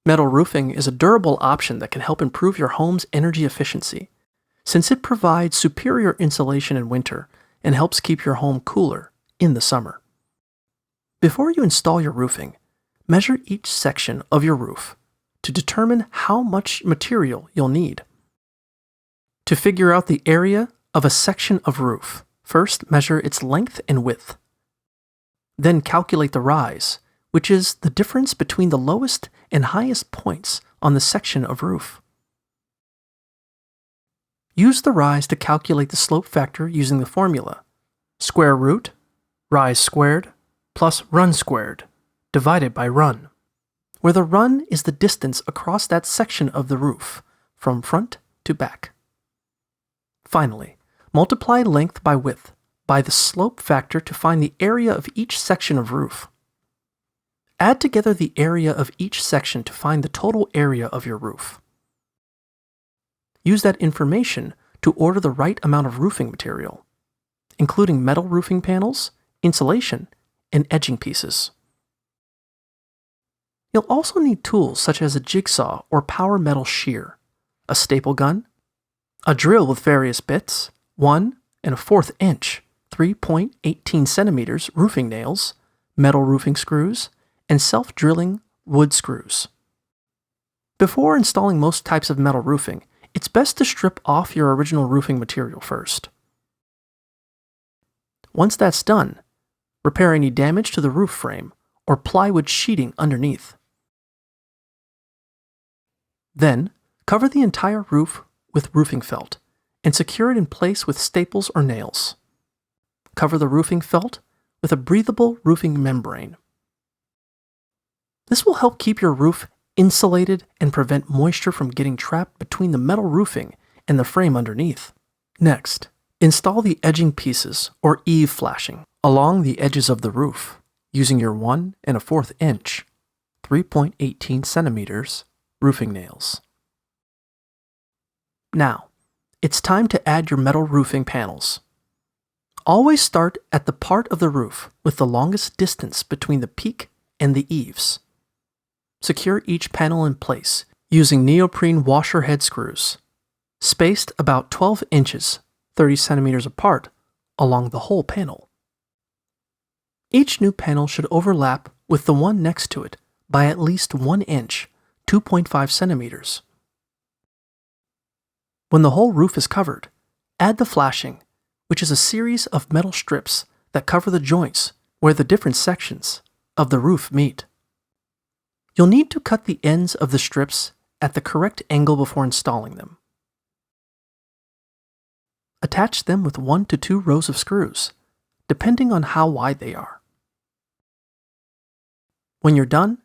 Metal roofing is a durable option that can help improve your home's energy efficiency, since it provides superior insulation in winter and helps keep your home cooler in the summer. Before you install your roofing, measure each section of your roof to determine how much material you'll need. To figure out the area of a section of roof, first measure its length and width. Then calculate the rise, which is the difference between the lowest and highest points on the section of roof. Use the rise to calculate the slope factor using the formula square root rise squared plus run squared divided by run, where the run is the distance across that section of the roof from front to back. Finally, multiply length by width by the slope factor to find the area of each section of roof. Add together the area of each section to find the total area of your roof. Use that information to order the right amount of roofing material, including metal roofing panels, insulation, and edging pieces. You'll also need tools such as a jigsaw or power metal shear, a staple gun, a drill with various bits, 1 1/4 inch, 3.18 centimeters roofing nails, metal roofing screws, and self-drilling wood screws. Before installing most types of metal roofing, it's best to strip off your original roofing material first. Once that's done, repair any damage to the roof frame or plywood sheeting underneath. Then, cover the entire roof with roofing felt and secure it in place with staples or nails. Cover the roofing felt with a breathable roofing membrane. This will help keep your roof insulated and prevent moisture from getting trapped between the metal roofing and the frame underneath. Next, install the edging pieces or eave flashing along the edges of the roof using your 1 1/4 inch, 3.18 centimeters roofing nails. Now, it's time to add your metal roofing panels. Always start at the part of the roof with the longest distance between the peak and the eaves. Secure each panel in place using neoprene washer head screws, spaced about 12 inches, 30 centimeters apart, along the whole panel. Each new panel should overlap with the one next to it by at least 1 inch, 2.5 centimeters. When the whole roof is covered, add the flashing, which is a series of metal strips that cover the joints where the different sections of the roof meet. You'll need to cut the ends of the strips at the correct angle before installing them. Attach them with 1 to 2 rows of screws, depending on how wide they are. When you're done,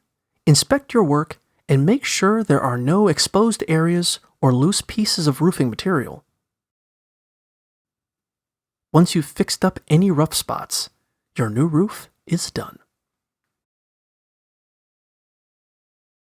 inspect your work and make sure there are no exposed areas or loose pieces of roofing material. Once you've fixed up any rough spots, your new roof is done.